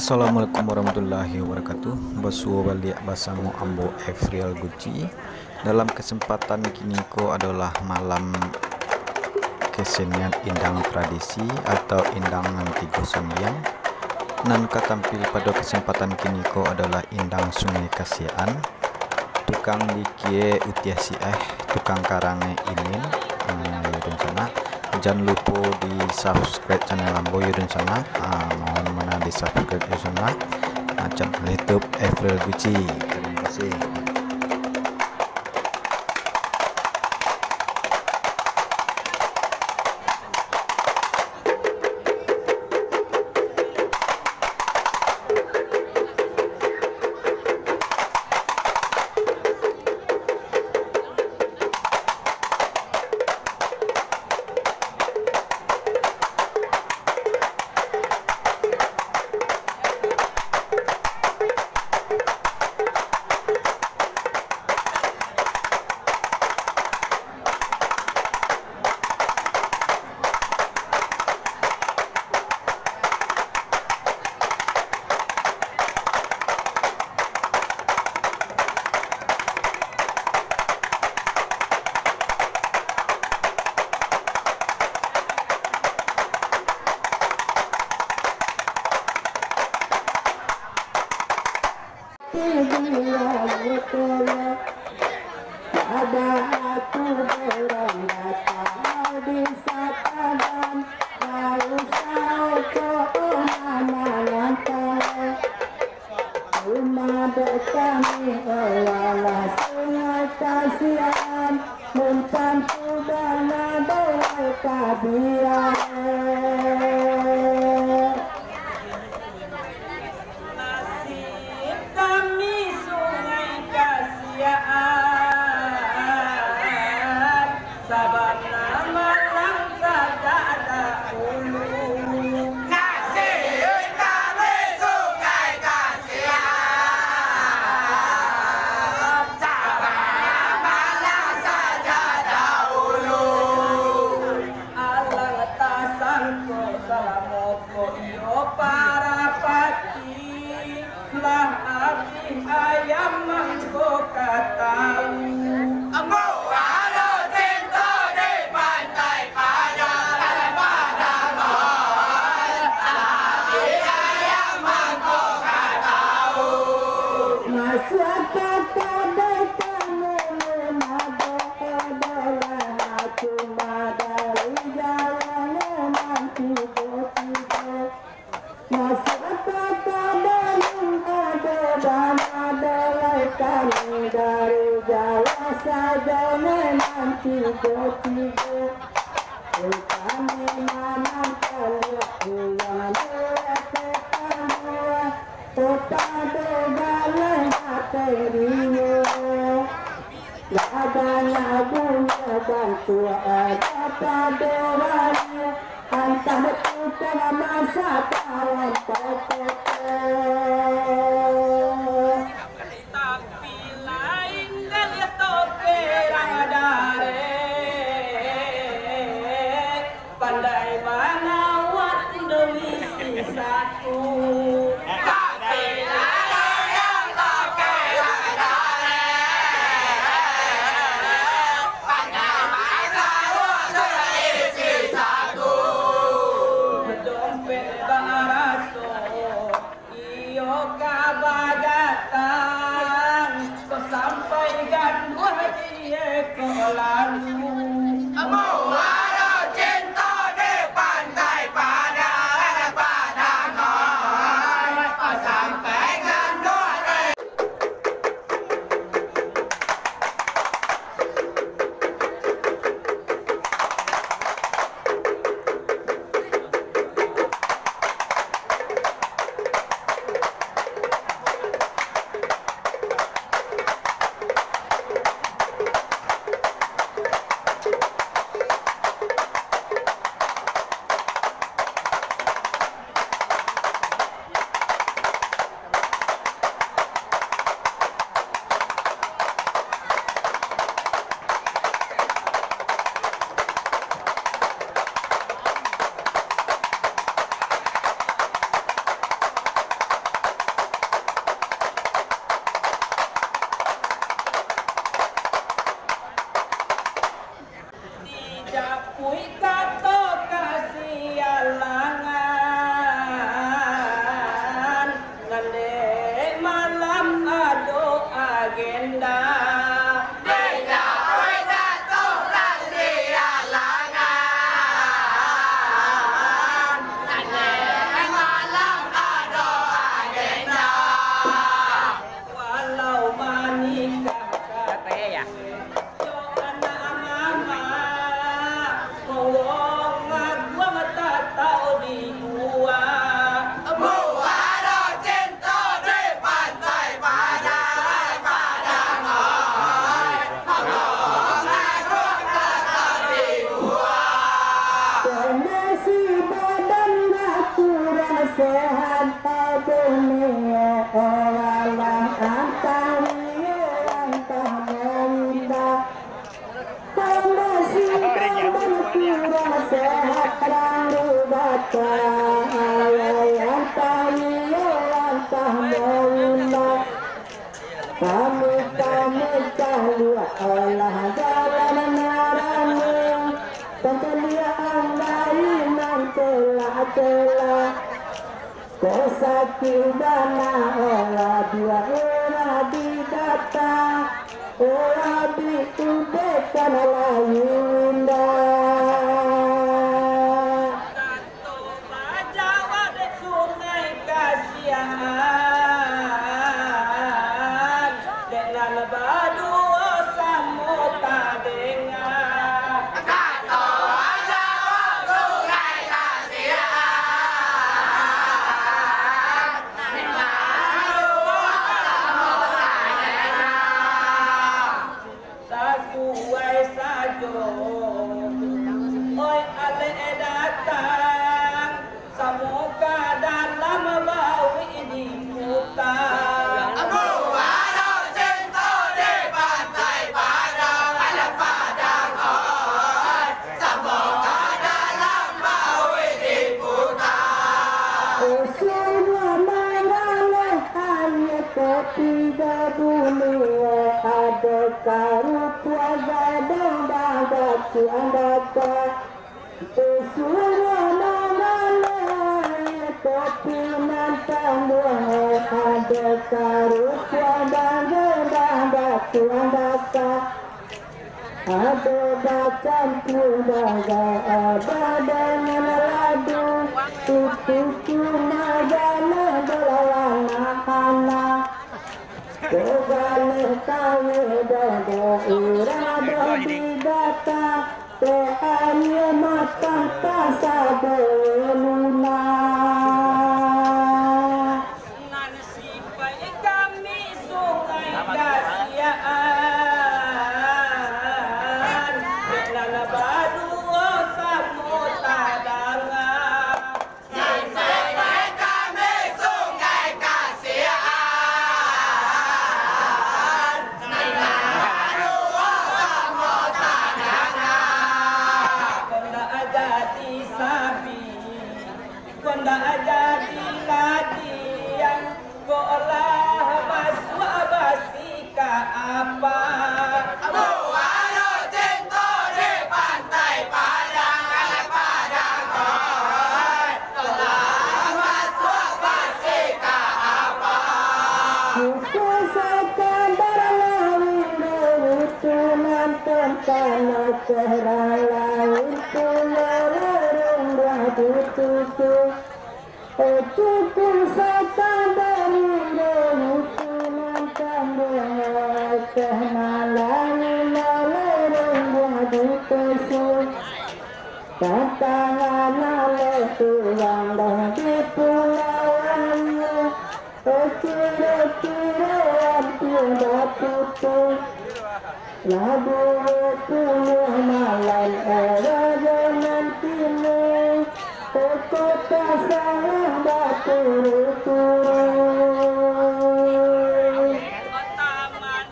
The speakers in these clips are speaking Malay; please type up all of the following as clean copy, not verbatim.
Assalamualaikum warahmatullahi wabarakatuh. Basuh balik basamu ambo Afriel Gucci. Dalam kesempatan kini ko adalah malam kesenian indang tradisi atau indang nanti gosongyang. Nan katampil pada kesempatan kini ko adalah indang Sungai Kasiaan. Tukang dikie utiasi tukang karangai inin yudun sana. Jangan lupa di subscribe channel ambo yudun sana. Mohon mana di subscribe yudun sana. Channel YouTube Afriel Gucci. Terima kasih. Ada aku berangkat di satanan lalu sauko mana-mana rumah kami wala Sungai Kasiaan membantu dana doa kabian. Ayam mangko katau ambo ada cinta di pantai Padang Padang ayam mangko katau masyarakat pada kamu menado adalah cuma dari jalan nanti tiba masyarakat pada dan kami dari Jawa saja menanti tiga kami manam kalian kamu kota dogalan hatinya adanya bunga bantu kota dogalan antara kita masa kawan pokok. Pandai manawat Indonesia satu. Tapi ada yang tak kira pandai manawat Indonesia satu. Dompet baraso, iyo kabagatan, kau sampaikan wajib kau lalu. agenda. Beda beda tulang sialangan. Nane malam ada agenda. Walau manikah kata ya. Sehat dunia orang antari antah merindah kondisi badan kurang sehat lalu baca antari antah merindah kami cari olah jalan narani pembelian dari telah Kesaki dana olah dua olah didata olah diudekan lain indah. Satu Jawa de sungai kasihan dengan badu samota dengar. Satu Jawa sungai kasihan. Sesuai saja, oi ale datang, semoga dalam bau ini putar. Abu ada cinta di pantai Padang, ada Padang oi, semoga dalam bau ini putar. Semua mengalah hanya ketiga dunia ada karutua gadang bagatu andaka semua mengalah hanya tapi nantang buah ada karutua gadang bagatu andaka ada bacaan pudaga ada dengan ladu tutuku magana belawan anak Kegale kawe dodo irado didata tehanya matang tasa beluna Nansi baik kami sungai kasihan dengan badu samota dangan. Nansi baik kami sungai kasihan dengan badu samota dangan. Konda jadi sapi, konda jadi ladian, kolah baswa basika apa? Abu ada cinta di pantai Padang, ada Padang oi, kolah baswa basika apa? Sekadar lain itu nonton kalau cerah lain itu lorong radu tutup cukup sekadar itu nonton kenalan lorong radu tutup tantangan tulang dan di pulauannya kira-kira tidak putus lagu punya malam era jangan kini kota sayang baturu-turu Taman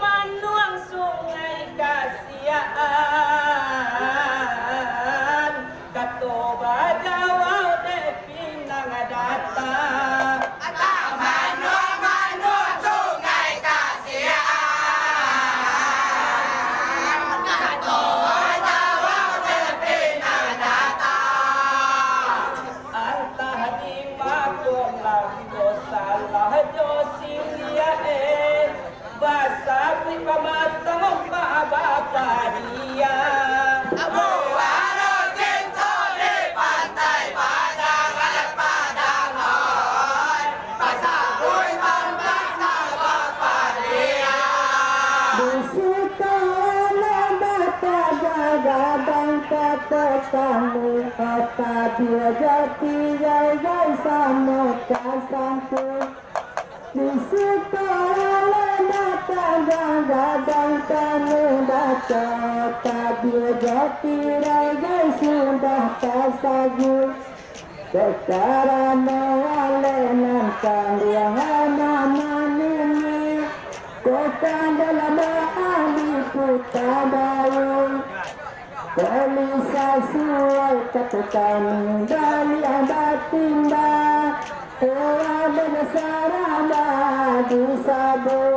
Manduang sungai kasihan Katoba Jawa de Pinang datang. Taman Manduang sungai kasihan Katoba Jawa de Pinang datang. Antah di Magelang di pamatang bapak dia. Abu Waro cinta di pantai Padang ada Padang oi. Pasabui tambah bapak dia. Di situ gadang kata kamu kata dia jati jai sama kasangku di situ mata gadang kamu baca kata dia jati jai sudah kasagu sekarang mewalenan kalian nama-nama kota dalam ahli putra baru Kelisa suai katakan dari adat timba Ewa bersaraba di sabun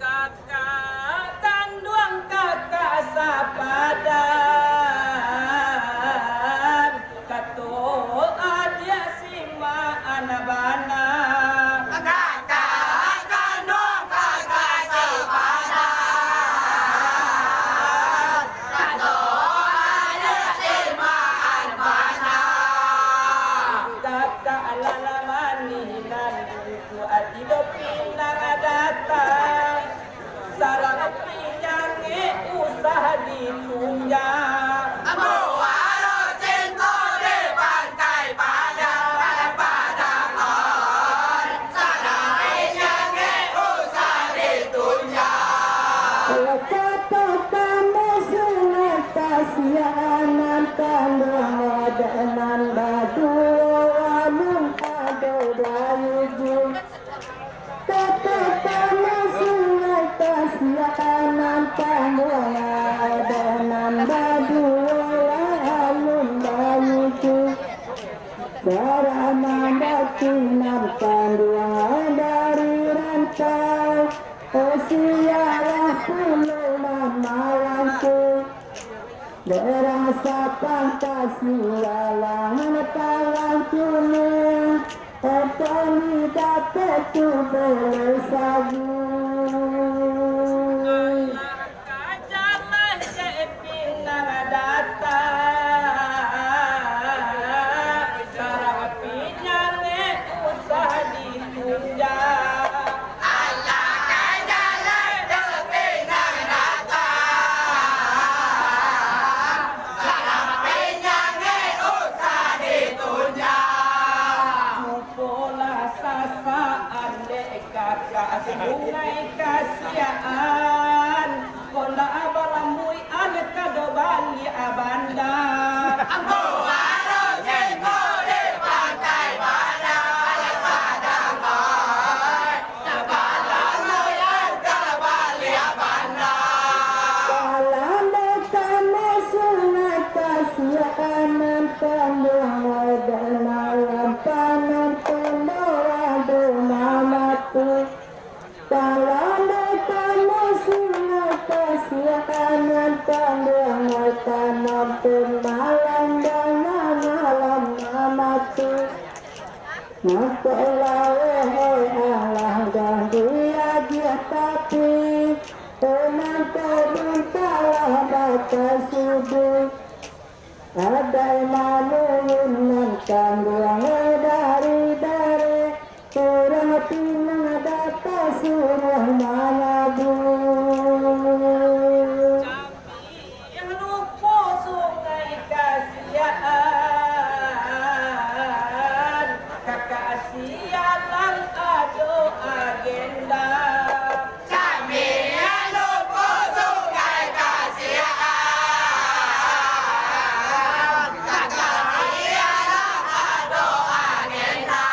Kakak kanduang kakak sapadan Kato adia sima anabana dari rantai sialah pulau malamku berasa pantas sialangan tangan kuning petani dapat tu bersagu kajalah sepinang datang sungai kasiaan konda abalamui ane kado bali abanda Ambo Waro jenggo di pantai Padang ada Padang oi abalamui ane kado bali abanda kalanda kama sungai kasiaan tandang dan malam panen tendora domamatu kalanda kama sungai kasiaan tandang tanam malam dan malam amatu Mempelawe Allah dan dia tapi penonton kalah baca subuh ada manunan kandang dari kurang pinang data surah manabu yang lupa sungai kasiaan kakak sialan ado agenda kami yang lupa sungai kasiaan kakak sialan ado agenda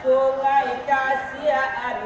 sungai kasiaan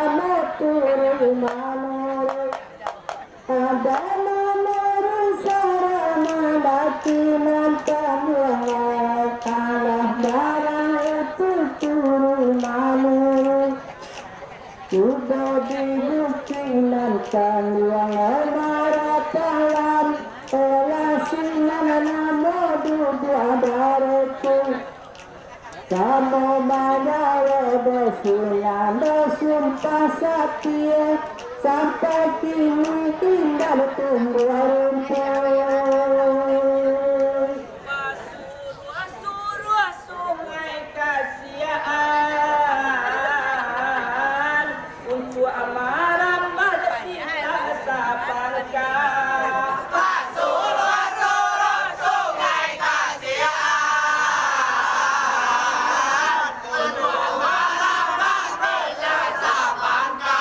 nama turu manur ada nama sarana batinan kamuang kalah barang itu turu manur sudah dibuktikan kamuang maratalan pelasinan nama dua dareku sama mana bersulang bersumpah setia sampai kini tinggal tumbuh rumput. Surah sungai kasihan untuk amaran bersih sabarkan. Surah sungai kasihan untuk amaran bersih sabarkan.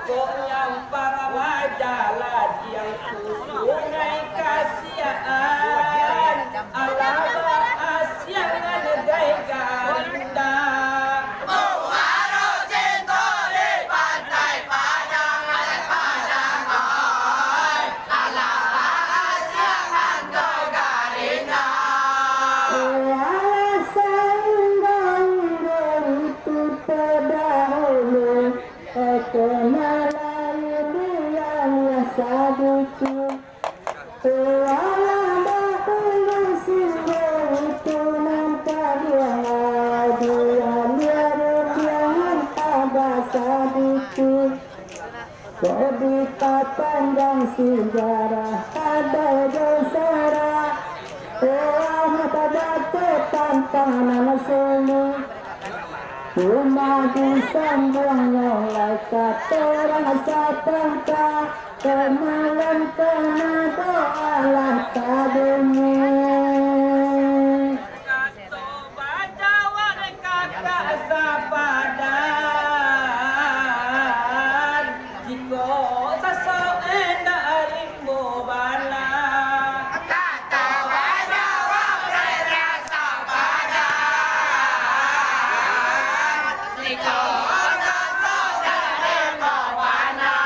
Kok nyampang majalah yang sungai kasihan alaba asiangan gay garinda Muaro cinta di pantai Padang Padang oi alaba asiangan gay garinda Itu terdahulu kenalan yang saduku walau dahulu itu nampak yang jangan ada saduku Cerita panjang sejarah ada dosa pada tantangan semu cuma disambung oleh kata rasa tangka kemalan kena doalah kadumu Kato bajawan kakak sapadan jiko saso enda rimbo bala Kato bajawan kakak sapadan jiko saso enda rimbo bala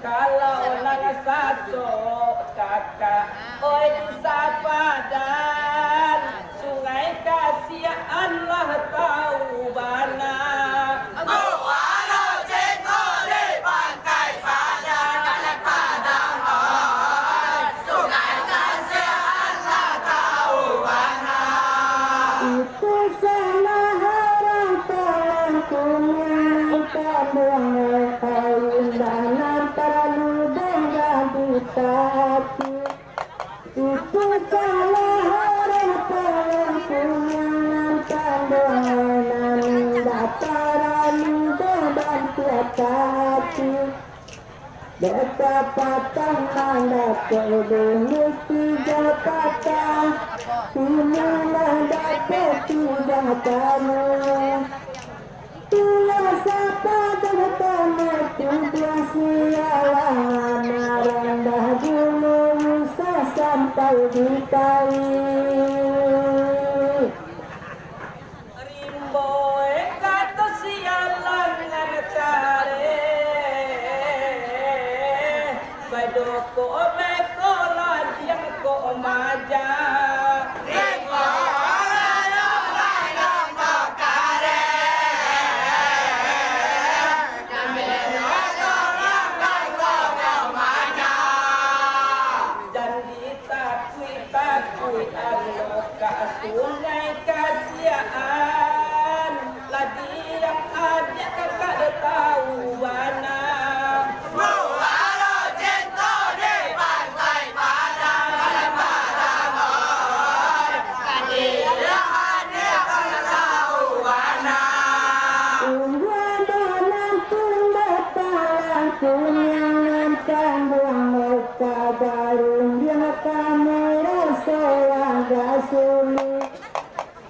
kalau lang saso kakak oi sapadan sungai kasihan lah tahu bana Muaro cinta di pantai Padang Padang oi sungai kasihan lah tahu bana itu salah harang tolongku menangkan dengan kain dan terlalu dengan ditaati itu salah harang tolongku menangkan dengan terlalu dengan ditaati betapa tangan terbunuh tiga kata inilah dapat tiga kamu tulah sapa bertemu tujuh sialan rendah dulu bisa sampai di kali rimbo kata sialan ngacare badoko beko lajang ko maja rimbo layang makare nameno layang ko maja janji takui alo ka sungai kasihan lagi yang ada kakak tahu bana Muaro cinta di pantai Padang Padang oi lagi yang ada kakak tahu bana Uang dalam pembatalan kunyangan kambung mereka darun dia kamu rasa agak sulit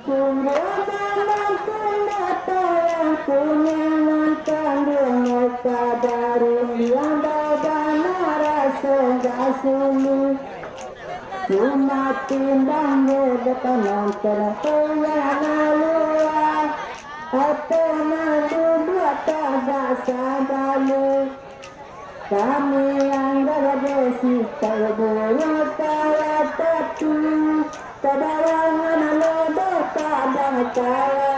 Uang dalam pembatalan kunyangan kambung mereka darun dia rasa agak sulit cuma timbangnya depan nonton kuliah laluan membuat sadale. Kami anggap besi terbunuh kala tatu, kedawangan lodo pada kala